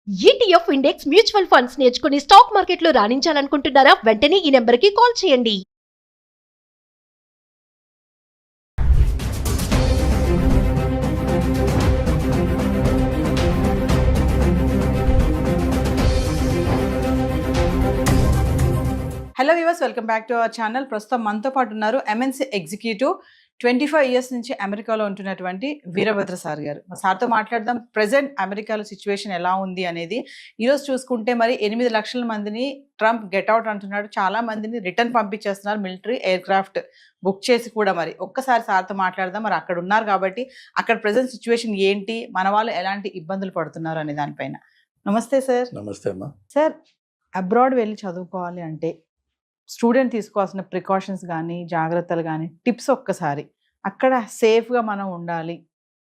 ETF index mutual funds నేర్చుకుని stock మార్కెట్లో రాణించాలనుకుంటున్నారా? వెంటనే ఈ నెంబర్కి కాల్ చేయండి. Hello viewers, welcome back to our channel. ప్రస్తుతం మనతో పాటు ఉన్నారు ఎంఎన్సీ ఎగ్జిక్యూటివ్ 25 ఇయర్స్ నుంచి అమెరికాలో ఉంటున్నటువంటి వీరభద్ర సార్ గారు. సార్తో మాట్లాడదాం. ప్రెసెంట్ అమెరికాలో సిచ్యువేషన్ ఎలా ఉంది అనేది. ఈరోజు చూసుకుంటే మరి 8 లక్షల మందిని ట్రంప్ గెట్అవుట్ అంటున్నాడు. చాలా మందిని రిటర్న్ పంపించేస్తున్నారు, మిలిటరీ ఎయిర్ క్రాఫ్ట్ బుక్ చేసి కూడా. మరి ఒక్కసారి సార్తో మాట్లాడదాం. మరి అక్కడ ఉన్నారు కాబట్టి అక్కడ ప్రెసెంట్ సిచ్యువేషన్ ఏంటి, మన వాళ్ళు ఎలాంటి ఇబ్బందులు పడుతున్నారు అనే దానిపైన. నమస్తే సార్. నమస్తే అమ్మా. సార్, అబ్రాడ్ వెళ్ళి చదువుకోవాలి అంటే స్టూడెంట్ తీసుకోవాల్సిన ప్రికాషన్స్ కానీ, జాగ్రత్తలు కానీ, టిప్స్ ఒక్కసారి అక్కడ సేఫ్గా మనం ఉండాలి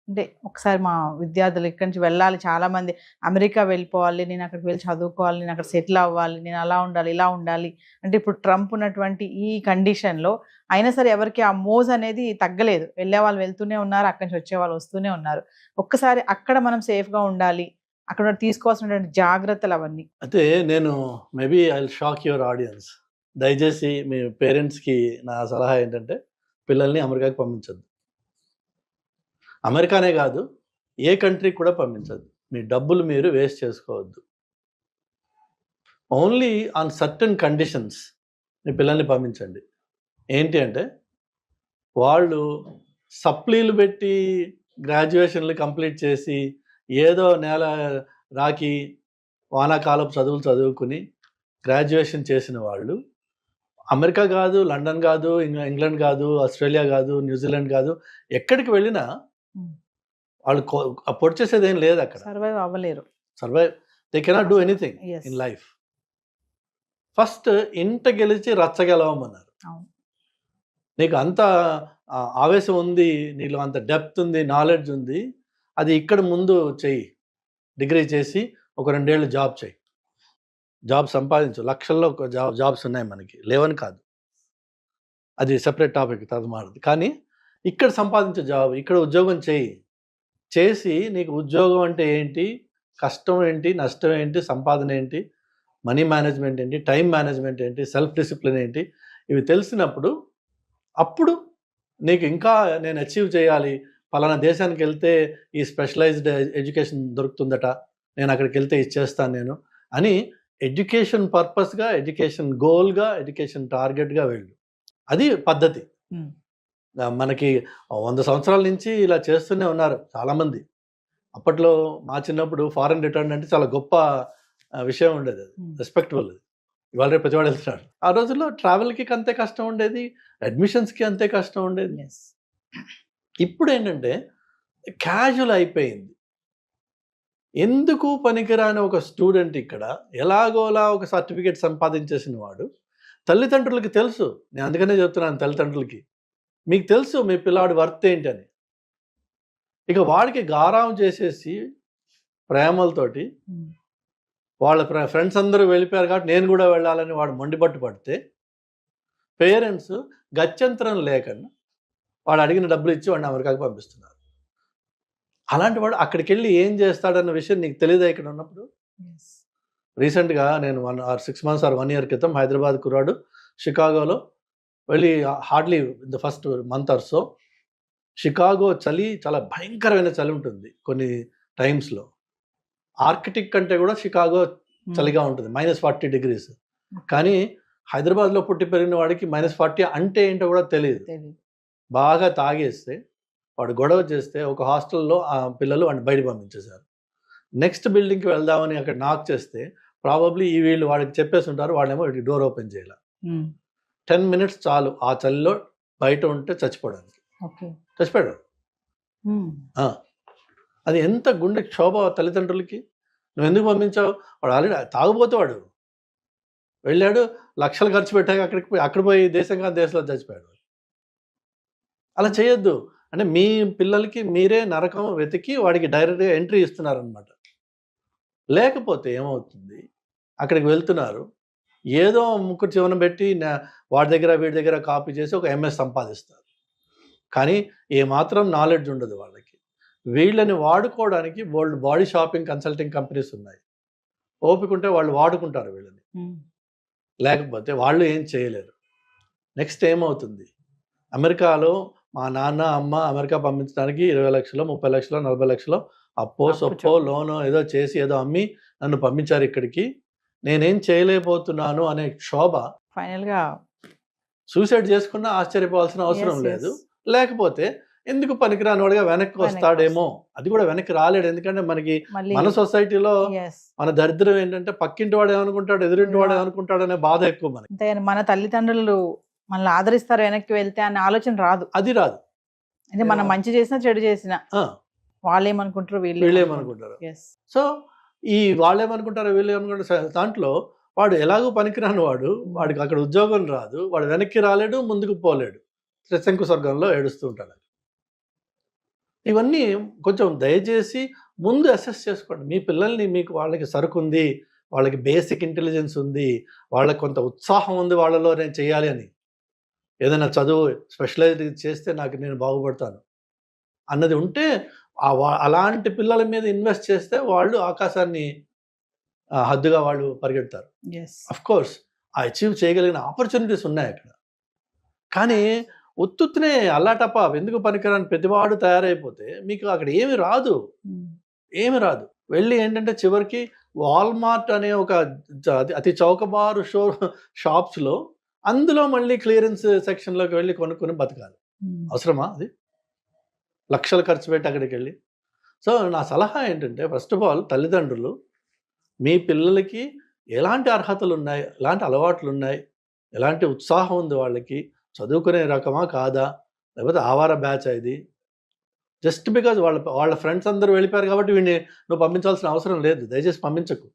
అంటే, ఒకసారి మా విద్యార్థులు ఇక్కడి నుంచి వెళ్ళాలి, చాలామంది అమెరికా వెళ్ళిపోవాలి, నేను అక్కడికి వెళ్ళి చదువుకోవాలి, నేను అక్కడ సెటిల్ అవ్వాలి, నేను అలా ఉండాలి, ఇలా ఉండాలి అంటే, ఇప్పుడు ట్రంప్ ఉన్నటువంటి ఈ కండిషన్లో అయినా సరే ఎవరికి ఆ మోజ్ అనేది తగ్గలేదు. వెళ్ళే వాళ్ళు వెళ్తూనే ఉన్నారు, అక్కడి నుంచి వచ్చే వాళ్ళు వస్తూనే ఉన్నారు. ఒక్కసారి అక్కడ మనం సేఫ్గా ఉండాలి, అక్కడ తీసుకోవాల్సినటువంటి జాగ్రత్తలు అవన్నీ. అయితే నేను maybe I will shock your audience. దయచేసి మీ పేరెంట్స్కి నా సలహా ఏంటంటే, పిల్లల్ని అమెరికాకి పంపించద్దు. అమెరికానే కాదు, ఏ కంట్రీకి కూడా పంపించద్దు. మీ డబ్బులు మీరు వేస్ట్ చేసుకోవద్దు. ఓన్లీ ఆన్ సర్టన్ కండిషన్స్ మీ పిల్లల్ని పంపించండి. ఏంటి అంటే, వాళ్ళు సప్లీలు పెట్టి గ్రాడ్యుయేషన్లు కంప్లీట్ చేసి ఏదో నెల రాకి వానాకాలపు చదువులు చదువుకుని గ్రాడ్యుయేషన్ చేసిన వాళ్ళు అమెరికా కాదు, లండన్ కాదు, ఇంగ్లాండ్ కాదు, ఆస్ట్రేలియా కాదు, న్యూజిలాండ్ కాదు, ఎక్కడికి వెళ్ళినా వాళ్ళు పొడి చేసేది ఏం లేదు. అక్కడ సర్వైవ్ అవ్వలేరు. They cannot do anything in life. First ఇంట గెలిచి రచ్చగెలవమన్నారు. నీకు అంత ఆవేశం ఉంది, నీలో అంత డెప్త్ ఉంది, నాలెడ్జ్ ఉంది, అది ఇక్కడ ముందు చెయ్యి. డిగ్రీ చేసి ఒక 2 ఏళ్ళు జాబ్ చేయి, జాబ్ సంపాదించు. లక్షల్లో జాబ్స్ ఉన్నాయి మనకి, లేవని కాదు, అది సెపరేట్ టాపిక్, తర్వాత మాట్లాడదు. కానీ ఇక్కడ సంపాదించే జాబ్, ఇక్కడ ఉద్యోగం చేసి నీకు ఉద్యోగం అంటే ఏంటి, కష్టం ఏంటి, నష్టం ఏంటి, సంపాదన ఏంటి, మనీ మేనేజ్మెంట్ ఏంటి, టైం మేనేజ్మెంట్ ఏంటి, సెల్ఫ్ డిసిప్లిన్ ఏంటి, ఇవి తెలిసినప్పుడు అప్పుడు నీకు ఇంకా నేను అచీవ్ చేయాలి, పలానా దేశానికి వెళ్తే ఈ స్పెషలైజ్డ్ ఎడ్యుకేషన్ దొరుకుతుందట, నేను అక్కడికి వెళ్తే ఇచ్చేస్తాను నేను అని ఎడ్యుకేషన్ పర్పస్గా, ఎడ్యుకేషన్ గోల్గా, ఎడ్యుకేషన్ టార్గెట్గా వెళ్ళు. అది పద్ధతి. మనకి 100 సంవత్సరాల నుంచి ఇలా చేస్తూనే ఉన్నారు చాలామంది. అప్పట్లో మా చిన్నప్పుడు ఫారెన్ రిటర్న్ అంటే చాలా గొప్ప విషయం ఉండేది, అది రెస్పెక్టబుల్. ఇవాళ రేపు ప్రతివాడు వెళ్తున్నాడు. ఆ రోజుల్లో ట్రావెల్కి అంతే కష్టం ఉండేది, అడ్మిషన్స్కి అంతే కష్టం ఉండేది. ఇప్పుడు ఏంటంటే క్యాజువల్ అయిపోయింది. ఎందుకు పనికిరాని ఒక స్టూడెంట్ ఇక్కడ ఎలాగోలా ఒక సర్టిఫికేట్ సంపాదించేసిన వాడు, తల్లిదండ్రులకి తెలుసు. నేను అందుకనే చెప్తున్నాను, తల్లిదండ్రులకి మీకు తెలుసు మీ పిల్లాడి వర్త్ ఏంటని. ఇక వాడికి గారాం చేసేసి ప్రేమలతోటి వాళ్ళ ఫ్రెండ్స్ అందరూ వెళ్ళిపోయారు కాబట్టి నేను కూడా వెళ్ళాలని వాడు మొండిపట్టు పడితే, పేరెంట్స్ గత్యంతరం లేకుండా వాడు అడిగిన డబ్బులు ఇచ్చి వాడిని అమెరికాకి పంపిస్తున్నారు. అలాంటి వాడు అక్కడికి వెళ్ళి ఏం చేస్తాడన్న విషయం నీకు తెలియదు ఇక్కడ ఉన్నప్పుడు. రీసెంట్గా నేను 6 months or 1 year క్రితం హైదరాబాద్ కుర్రాడు షికాగోలో వెళ్ళి, hardly the first month or so, Chicago చలి చాలా భయంకరమైన చలి ఉంటుంది కొన్ని టైమ్స్లో. ఆర్కిటిక్ కంటే కూడా షికాగో చలిగా ఉంటుంది, -40 degrees. కానీ హైదరాబాద్లో పుట్టి పెరిగిన వాడికి -40 అంటే ఏంటో కూడా తెలియదు. బాగా తాగేస్తే వాడు గొడవ చేస్తే ఒక హాస్టల్లో ఆ పిల్లలు వాడిని బయట పంపించేశారు. నెక్స్ట్ బిల్డింగ్కి వెళ్దామని అక్కడ నాక్ చేస్తే ప్రాబబ్లీ ఈ వీళ్ళు వాడికి చెప్పేసి ఉంటారు, వాళ్ళేమో వీడికి డోర్ ఓపెన్ చేయాలి. 10 minutes చాలు ఆ చలిలో బయట ఉంటే చచ్చిపోవడానికి. చచ్చిపోయాడు. అది ఎంత గుండె క్షోభ తల్లిదండ్రులకి. నువ్వు ఎందుకు పంపించావు? వాడు ఆల్రెడీ తాగుపోతే వాడు వెళ్ళాడు, లక్షలు ఖర్చు పెట్టాక అక్కడ పోయి దేశంగా దేశంలో చచ్చిపోయాడు. అలా చేయొద్దు. అంటే మీ పిల్లలకి మీరే నరకం వెతికి వాడికి డైరెక్ట్గా ఎంట్రీ ఇస్తున్నారనమాట. లేకపోతే ఏమవుతుంది, అక్కడికి వెళ్తున్నారు, ఏదో ముక్కు చివన పెట్టి వాడి దగ్గర వీడి దగ్గర కాపీ చేసి ఒక MS సంపాదిస్తారు. కానీ ఏమాత్రం నాలెడ్జ్ ఉండదు వాళ్ళకి. వీళ్ళని వాడుకోవడానికి world body shopping consulting companies ఉన్నాయి. ఓపిక ఉంటే వాళ్ళు వాడుకుంటారు వీళ్ళని, లేకపోతే వాళ్ళు ఏం చేయలేరు. నెక్స్ట్ ఏమవుతుంది, అమెరికాలో మా నాన్న అమ్మ అమెరికా పంపించడానికి 20 లక్షలు 30 లక్షలు 40 లక్షలు అప్పో సొప్పో లోనో ఏదో చేసి ఏదో అమ్మి నన్ను పంపించారు ఇక్కడికి, నేనేం చేయలేకపోతున్నాను అనే క్షోభ, ఫైనల్ గా సూసైడ్ చేసుకున్నా ఆశ్చర్యపోవాల్సిన అవసరం లేదు. లేకపోతే ఎందుకు పనికిరాని వాడిగా వెనక్కి వస్తాడేమో, అది కూడా వెనక్కి రాలేడు. ఎందుకంటే మనకి మన సొసైటీలో మన దరిద్రం ఏంటంటే పక్కింటి వాడు ఏమనుకుంటాడు, ఎదురింటి వాడు ఏమనుకుంటాడు అనే బాధ ఎక్కువ మనకి. మన తల్లిదండ్రులు మనల్ని ఆదరిస్తారు వెనక్కి వెళ్తే అనే ఆలోచన రాదు. అది రాదు. అంటే మనం మంచి చేసినా చెడు చేసినా వాళ్ళు ఏమనుకుంటారు వీళ్ళు ఏమనుకుంటారు. సో ఈ వాళ్ళు ఏమనుకుంటారు వీళ్ళు ఏమనుకుంటారు దాంట్లో వాడు ఎలాగో పనికిరాని వాడు, వాడికి అక్కడ ఉద్యోగం రాదు, వాడు వెనక్కి రాలేడు, ముందుకు పోలేడు, శంకు స్వర్గంలో ఏడుస్తూ ఉంటాడు. ఇవన్నీ కొంచెం దయచేసి ముందు అసెస్ చేసుకోండి. మీ పిల్లల్ని, మీకు వాళ్ళకి సరుకు ఉంది, వాళ్ళకి బేసిక్ ఇంటెలిజెన్స్ ఉంది, వాళ్ళకి కొంత ఉత్సాహం ఉంది వాళ్ళలో నేను చేయాలి అని, ఏదైనా చదువు స్పెషలైజ్ చేస్తే నేను బాగుపడతాను అన్నది ఉంటే అలాంటి పిల్లల మీద ఇన్వెస్ట్ చేస్తే వాళ్ళు ఆకాశాన్ని హద్దుగా వాళ్ళు పరిగెడతారు. అఫ్ కోర్స్ ఆ అచీవ్ చేయగలిగిన ఆపర్చునిటీస్ ఉన్నాయి అక్కడ. కానీ ఉత్తునే అల్లాటప్ప ఎందుకు పనికిరాని ప్రతివాడు తయారైపోతే మీకు అక్కడ ఏమి రాదు. వెళ్ళి ఏంటంటే చివరికి వాల్మార్ట్ అనే ఒక అతి చౌకబారు షాప్స్లో అందులో మళ్ళీ క్లియరెన్స్ సెక్షన్లోకి వెళ్ళి కొనుక్కొని బతకాలి. అవసరమా? అది లక్షలు ఖర్చు పెట్టి అక్కడికి వెళ్ళి. సో నా సలహా ఏంటంటే, ఫస్ట్ ఆఫ్ ఆల్ తల్లిదండ్రులు మీ పిల్లలకి ఎలాంటి అర్హతలు ఉన్నాయి, ఎలాంటి అలవాట్లు ఉన్నాయి, ఎలాంటి ఉత్సాహం ఉంది, వాళ్ళకి చదువుకునే రకమా కాదా, లేకపోతే ఆవార బ్యాచ్ ఇది, జస్ట్ బికాజ్ వాళ్ళ ఫ్రెండ్స్ అందరూ వెళ్ళిపోయారు కాబట్టి వీడిని నువ్వు పంపించాల్సిన అవసరం లేదు, దయచేసి పంపించకు.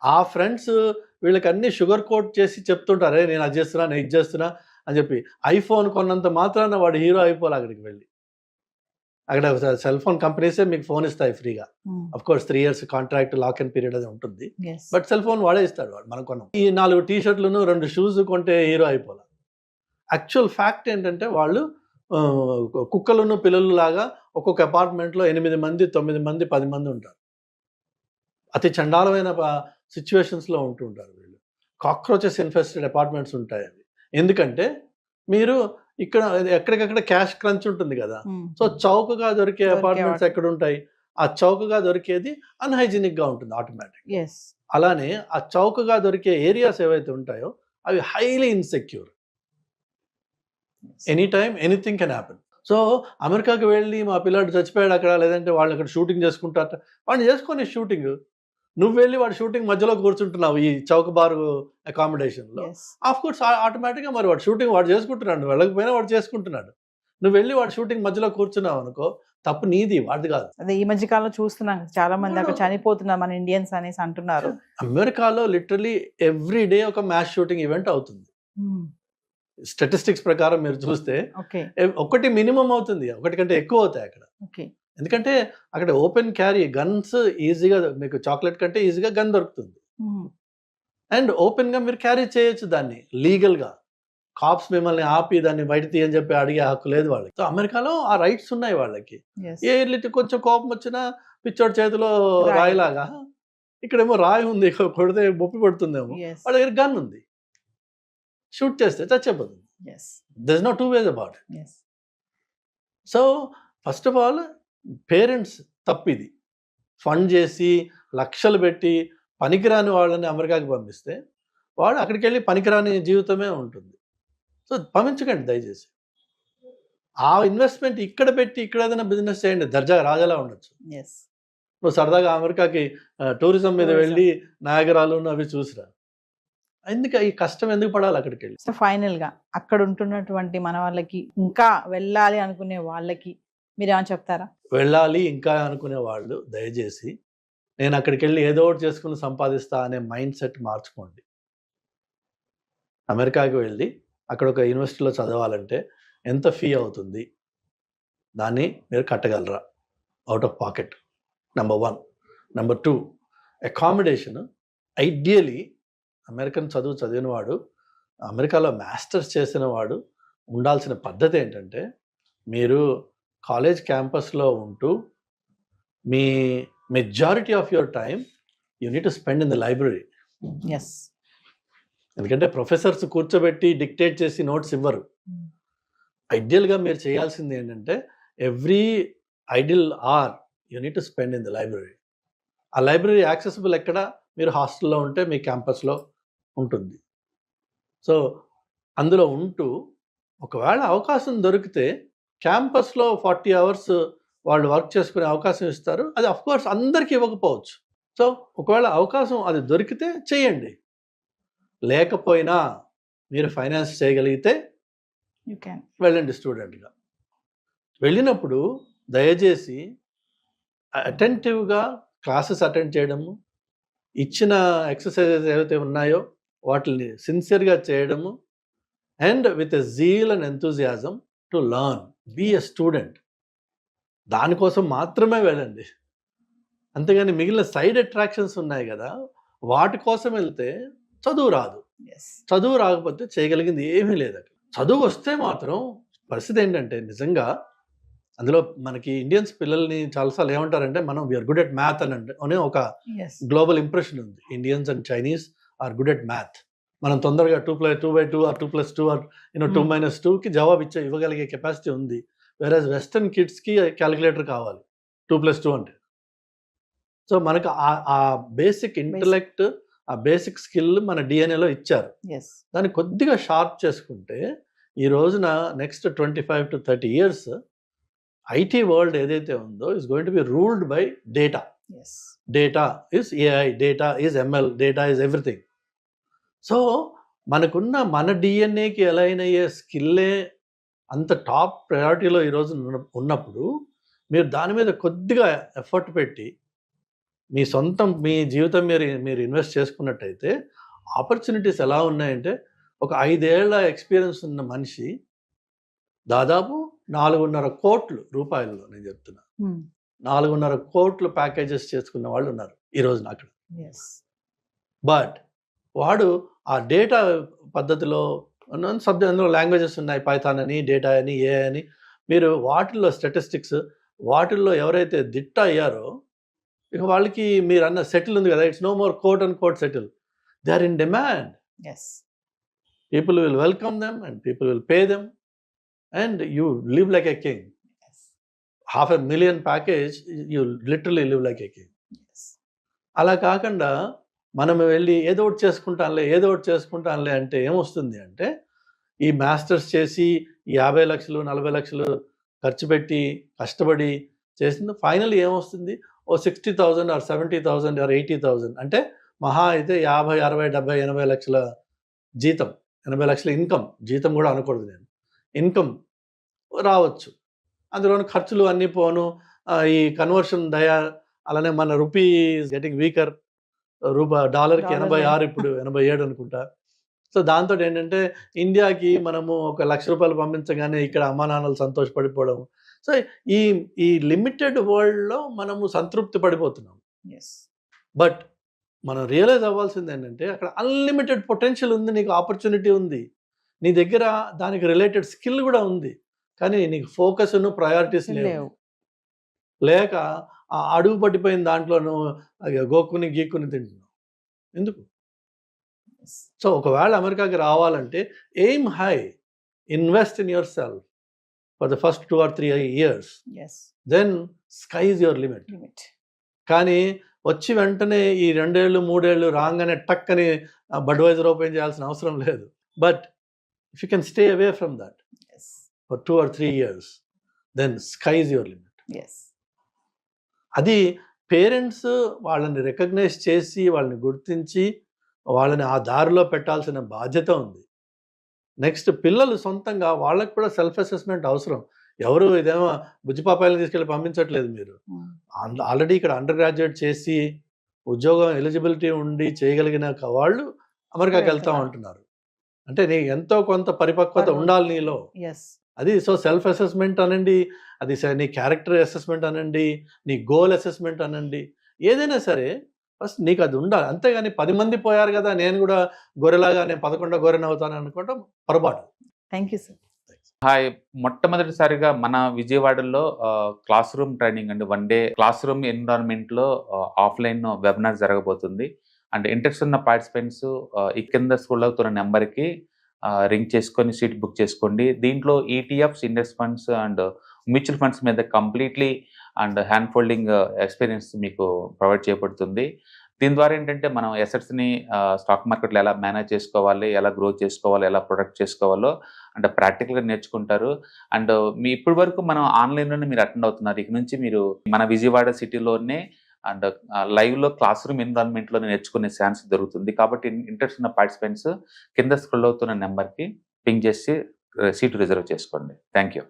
ఆ ఫ్రెండ్స్ వీళ్ళకి అన్ని షుగర్ కోట్ చేసి చెప్తుంటారే, నేను అది చేస్తున్నా, నేను ఇది చేస్తున్నా అని చెప్పి. ఐఫోన్ కొన్నంత మాత్రాన వాడు హీరో అయిపోలే. అక్కడికి వెళ్ళి అక్కడ సెల్ ఫోన్ కంపెనీసే మీకు ఫోన్ ఇస్తాయి ఫ్రీగా. Of course 3 years contract, lock and period అది ఉంటుంది, బట్ సెల్ ఫోన్ వాడే ఇస్తాడు వాడు. మనం కొన్నాం ఈ 4 టీ-షర్ట్లను 2 షూస్ కొంటే హీరో అయిపోలే. యాక్చువల్ ఫ్యాక్ట్ ఏంటంటే వాళ్ళు కుక్కలను పిల్లలు లాగా ఒక్కొక్క అపార్ట్మెంట్లో 8 మంది 9 మంది 10 మంది ఉంటారు. అతి చండాలమైన సిచ్యువేషన్స్లో ఉంటూ ఉంటారు వీళ్ళు. కాక్రోచెస్ ఇన్ఫెస్టెడ్ అపార్ట్మెంట్స్ ఉంటాయి అవి. ఎందుకంటే మీరు ఇక్కడ ఎక్కడికక్కడ క్యాష్ క్రంచ్ ఉంటుంది కదా, సో చౌకగా దొరికే అపార్ట్మెంట్స్ ఎక్కడ ఉంటాయి, ఆ చౌకగా దొరికేది అన్హైజీనిక్ గా ఉంటుంది ఆటోమేటిక్. అలానే ఆ చౌకగా దొరికే ఏరియాస్ ఏవైతే ఉంటాయో అవి highly insecure. Any time anything can happen. So అమెరికాకి వెళ్ళి మా పిల్లాడు చచ్చిపోయాడు అక్కడ, లేదంటే వాళ్ళు అక్కడ షూటింగ్ చేసుకుంటారట, వాడిని చేసుకొని షూటింగ్, నువ్వు వెళ్ళి వాడు షూటింగ్ మధ్యలో కూర్చుంటున్నావు ఈ చౌకబారు అకామిడేషన్లో. ఆఫ్ కోర్స్ ఆటోమేటిక్గా మరి వాడు షూటింగ్ వాడు చేసుకుంటున్నాడు, నువ్వు వెళ్ళకపోయినా వాడు చేసుకుంటున్నాడు. నువ్వు వెళ్ళి వాడు షూటింగ్ మధ్యలో కూర్చున్నావు అనుకో, తప్పు నీది, వాడిది కాదు. అదే ఈ మధ్య కాలంలో చూస్తున్నాం చాలా మంది అక్కడ చనిపోతున్నారు మన ఇండియన్స్ అనేసి అంటున్నారు. అమెరికాలో లిటరలీ ఎవ్రీ డే ఒక మ్యాస్ షూటింగ్ ఈవెంట్ అవుతుంది. స్టాటిస్టిక్స్ ప్రకారం మీరు చూస్తే ఒకటి మినిమం అవుతుంది, ఒకటి కంటే ఎక్కువ అవుతాయి అక్కడ. ఎందుకంటే అక్కడ ఓపెన్ క్యారీ గన్స్ ఈజీగా, మీకు చాక్లెట్ కంటే ఈజీగా గన్ దొరుకుతుంది, అండ్ ఓపెన్ గా మీరు క్యారీ చేయొచ్చు దాన్ని లీగల్గా. కాప్స్ మిమ్మల్ని ఆపి దాన్ని బయట తీయని చెప్పి అడిగే హక్కు లేదు వాళ్ళకి. సో అమెరికాలో ఆ రైట్స్ ఉన్నాయి వాళ్ళకి. ఏ లిటి కొంచెం కోపం వచ్చినా పిచ్చోడి చేతిలో రాయిలాగా, ఇక్కడేమో రాయి ఉంది, కొడితే బొప్పి పడుతుందేమో, వాళ్ళ దగ్గర గన్ ఉంది, షూట్ చేస్తే చచ్చిపోతుంది. There is no two ways about it. So first of all parents తప్పిది, ఫండ్ చేసి లక్షలు పెట్టి పనికిరాని వాళ్ళని అమెరికాకి పంపిస్తే వాడు అక్కడికి వెళ్ళి పనికిరాని జీవితమే ఉంటుంది. సో పంపించకండి దయచేసి. ఆ ఇన్వెస్ట్మెంట్ ఇక్కడ పెట్టి ఇక్కడ ఏదైనా బిజినెస్ చేయండి, దర్జాగా రాజాలా ఉండొచ్చు. నువ్వు సరదాగా అమెరికాకి టూరిజం మీద వెళ్ళి నయాగరాలు అవి చూసిరా, ఎందుకు ఈ కష్టం ఎందుకు పడాలి అక్కడికి వెళ్ళి. సో ఫైనల్ గా అక్కడ ఉంటున్నటువంటి మన వాళ్ళకి, ఇంకా వెళ్ళాలి అనుకునే వాళ్ళకి మీరు ఏమైనా చెప్తారా? వెళ్ళాలి ఇంకా అనుకునే వాళ్ళు దయచేసి నేను అక్కడికి వెళ్ళి ఏదో ఒకటి చేసుకుని సంపాదిస్తా అనే మైండ్ సెట్ మార్చుకోండి. అమెరికాకి వెళ్ళి అక్కడ ఒక యూనివర్సిటీలో చదవాలంటే ఎంత ఫీ అవుతుంది, దాన్ని మీరు కట్టగలరా out of pocket, number 1. Number 2, accommodation. Ideally American చదివిన వాడు, అమెరికాలో మాస్టర్స్ చేసిన వాడు ఉండాల్సిన పద్ధతి ఏంటంటే, మీరు కాలేజ్ క్యాంపస్లో ఉంటూ మీ majority of your time you need to spend in the library. Yes. ఎందుకంటే ప్రొఫెసర్స్ కూర్చోబెట్టి డిక్టేట్ చేసి నోట్స్ ఇవ్వరు. ఐడియల్గా మీరు చేయాల్సింది ఏంటంటే every ideal are you need to spend in the library. ఆ లైబ్రరీ యాక్సెసిబుల్ ఎక్కడ? మీరు హాస్టల్లో ఉంటే మీ క్యాంపస్లో ఉంటుంది. సో అందులో ఉంటూ ఒకవేళ అవకాశం దొరికితే క్యాంపస్లో 40 hours వాళ్ళు వర్క్ చేసుకునే అవకాశం ఇస్తారు. అది అఫ్కోర్స్ అందరికీ ఇవ్వకపోవచ్చు. సో ఒకవేళ అవకాశం అది దొరికితే చేయండి. లేకపోయినా మీరు ఫైనాన్స్ చేయగలిగితే యూ క్యాన్ వెళ్ళండి స్టూడెంట్గా. వెళ్ళినప్పుడు దయచేసి అటెంటివ్గా క్లాసెస్ అటెండ్ చేయడము, ఇచ్చిన ఎక్సర్సైజెస్ ఏవైతే ఉన్నాయో వాటిని సిన్సియర్గా చేయడము, and with a zeal and enthusiasm to learn, be a student. దానికోసం మాత్రమే వెళ్ళండి. అంతేగాని మిగిలిన సైడ్ అట్రాక్షన్స్ ఉన్నాయి కదా, వాటి కోసం వెళ్తే చదువు రాదు. ఎస్. చదువు రాకపోతే చేయగలిగింది ఏమీ లేదు అక్కడ. చదువు వస్తే మాత్రం పరిస్థితి ఏంటంటే నిజంగా అందులో మనకి ఇండియన్స్ పిల్లల్ని చాలాసార్లు ఏమంటారంటే మనం వీఆర్ గుడ్ ఎట్ మ్యాథ్ అనే ఒక ఎస్. గ్లోబల్ ఇంప్రెషన్ ఉంది. Indians and Chinese are good at math. మనం తొందరగా 2+2 ఆర్ 2+2 ఆర్ 2-2కి జవాబు ఇవ్వగలిగే కెపాసిటీ ఉంది. వేరేజ్ వెస్టర్న్ కిడ్స్కి క్యాలిక్యులేటర్ కావాలి 2+2 అంటే. సో మనకు ఆ బేసిక్ ఇంటలెక్ట్, ఆ బేసిక్ స్కిల్ మన డిఎన్ఏలో ఇచ్చారు. ఎస్. దాన్ని కొద్దిగా షార్ప్ చేసుకుంటే ఈ రోజున next 25 to 30 years IT world ఏదైతే ఉందో is going to be ruled by data. Yes. Data is AI, data is ML, data is everything. So మనకున్న మన డిఎన్ఏకి అలైన్ అయ్యే స్కిల్లే అంత టాప్ ప్రయారిటీలో ఈరోజు ఉన్నప్పుడు మీరు దాని మీద కొద్దిగా ఎఫర్ట్ పెట్టి మీ జీవితం మీరు ఇన్వెస్ట్ చేసుకున్నట్టయితే ఆపర్చునిటీస్ ఎలా ఉన్నాయంటే ఒక 5 ఏళ్ల ఎక్స్పీరియన్స్ ఉన్న మనిషి దాదాపు 4.5 కోట్ల రూపాయల్లో, నేను చెప్తున్నా 4.5 కోట్ల ప్యాకేజెస్ చేసుకున్న వాళ్ళు ఉన్నారు ఈ రోజున అక్కడ. ఎస్. బట్ వాడు ఆ డేటా పద్ధతిలో అందులో లాంగ్వేజెస్ ఉన్నాయి, పైథాన్ అని, డేటా అని, ఏఐ అని. మీరు వాటిల్లో స్టాటిస్టిక్స్, వాటిల్లో ఎవరైతే దిట్ట అయ్యారో ఇక వాళ్ళకి మీరు అన్న సెటిల్ ఉంది కదా, it's no more quote and quote settle. They are in demand. Yes. People will welcome them and people will pay them and you live like a king. 500,000 package, you literally live like a king. అలా కాకుండా మనం వెళ్ళి ఏదో ఒకటి చేసుకుంటానులే అంటే ఏమొస్తుంది అంటే ఈ మాస్టర్స్ చేసి 50 లక్షలు 40 లక్షలు ఖర్చు పెట్టి కష్టపడి చేసింది ఫైనల్ ఏమొస్తుంది? ఓ 60,000 ఆర్ 70,000 ఆర్ 80,000 అంటే మహా అయితే 50, 60, 70, 80 లక్షల జీతం, 80 లక్షల ఇన్కమ్. జీతం కూడా అనకూడదు, నేను ఇన్కమ్ రావచ్చు. అందులోని ఖర్చులు అన్నీ పోను. ఈ కన్వర్షన్ అలానే మన రూపీ గెటింగ్ వీకర్. డాలర్కి 86, ఇప్పుడు 87 అనుకుంటా. సో దాంతో ఏంటంటే ఇండియాకి మనము ఒక ₹1,00,000 పంపించగానే ఇక్కడ అమ్మా నాన్నలు సంతోషపడిపోవడం. సో ఈ లిమిటెడ్ వరల్డ్లో మనము సంతృప్తి పడిపోతున్నాం. బట్ మనం రియలైజ్ అవ్వాల్సింది ఏంటంటే అక్కడ అన్లిమిటెడ్ పొటెన్షియల్ ఉంది, నీకు ఆపర్చునిటీ ఉంది, నీ దగ్గర దానికి రిలేటెడ్ స్కిల్ కూడా ఉంది. కానీ నీకు ఫోకస్ను ప్రయారిటీస్ లేవు. లేక ఆ అడుగు పట్టిపోయిన దాంట్లోనూ గోక్కుని గీక్కుని తింటున్నావు. ఎందుకు? సో ఒకవేళ అమెరికాకి రావాలంటే aim high, invest in yourself for the first 2 or 3 years, then sky is your limit. కానీ వచ్చి వెంటనే ఈ 2 ఏళ్ళు 3 ఏళ్ళు రాగానే టక్ అని బడ్వైజర్ ఓపెన్ చేయాల్సిన అవసరం లేదు. But if you can stay away from that for 2 or 3 years, then sky is your limit. అది పేరెంట్స్ వాళ్ళని రికగ్నైజ్ చేసి, వాళ్ళని గుర్తించి, వాళ్ళని ఆ దారిలో పెట్టాల్సిన బాధ్యత ఉంది. నెక్స్ట్ పిల్లలు సొంతంగా వాళ్ళకి కూడా సెల్ఫ్ అసెస్మెంట్ అవసరం. ఎవరు ఇదేమో బుజ్జిపాపాయలను తీసుకెళ్ళి పంపించట్లేదు. మీరు ఆల్రెడీ ఇక్కడ అండర్ గ్రాడ్యుయేట్ చేసి ఉద్యోగం ఎలిజిబిలిటీ ఉండి చేయగలిగిన వాళ్ళు అమెరికాకి వెళ్తా ఉంటున్నారు. అంటే నీ ఎంతో కొంత పరిపక్వత ఉండాలి నీలో. అది సో సెల్ఫ్ అసెస్మెంట్ అనండి, అది నీ క్యారెక్టర్ అసెస్మెంట్ అనండి, నీ గోల్ అసెస్మెంట్ అనండి, ఏదైనా సరే ఫస్ట్ నీకు అది ఉండాలి. అంతేగాని 10 మంది పోయారు కదా నేను కూడా గొర్రెలాగా నేను 11వ గొర్రెని అవుతాను అనుకోవడం పొరపాటు. Thank you sir. హాయ్, మొట్టమొదటిసారిగా మన విజయవాడలో క్లాస్ రూమ్ ట్రైనింగ్ అండి, 1 డే క్లాస్ రూమ్ ఎన్విరాన్మెంట్లో ఆఫ్లైన్ వెబినార్ జరగబోతుంది. అండ్ ఇంట్రెస్ట్ ఉన్న పార్టిసిపెంట్స్ ఈ కింద స్క్రోల్ అవుతున్న నెంబర్కి రింగ్ చేసుకొని సీట్ బుక్ చేసుకోండి. దీంట్లో ETFs, index funds and mutual funds మీద completely and hand holding experience మీకు ప్రొవైడ్ చేయబడుతుంది. దీని ద్వారా ఏంటంటే మనం ఎసెట్స్ని స్టాక్ మార్కెట్లో ఎలా మేనేజ్ చేసుకోవాలి, ఎలా గ్రో చేసుకోవాలి, ఎలా ప్రొడక్ట్ చేసుకోవాలో అంటే ప్రాక్టికల్గా నేర్చుకుంటారు. అండ్ మీ ఇప్పటి వరకు మనం ఆన్లైన్లోనే మీరు అటెండ్ అవుతున్నారు. ఇక నుంచి మీరు మన విజయవాడ సిటీలోనే అండ్ లైవ్లో క్లాస్ రూమ్ ఎన్విరాన్మెంట్లో నేర్చుకునే ఛాన్స్ దొరుకుతుంది. కాబట్టి ఇంట్రెస్ట్ ఉన్న పార్టిసిపెంట్స్ కింద స్క్రోల్ అవుతున్న నెంబర్కి పింగ్ చేసి సీటు రిజర్వ్ చేసుకోండి. Thank you.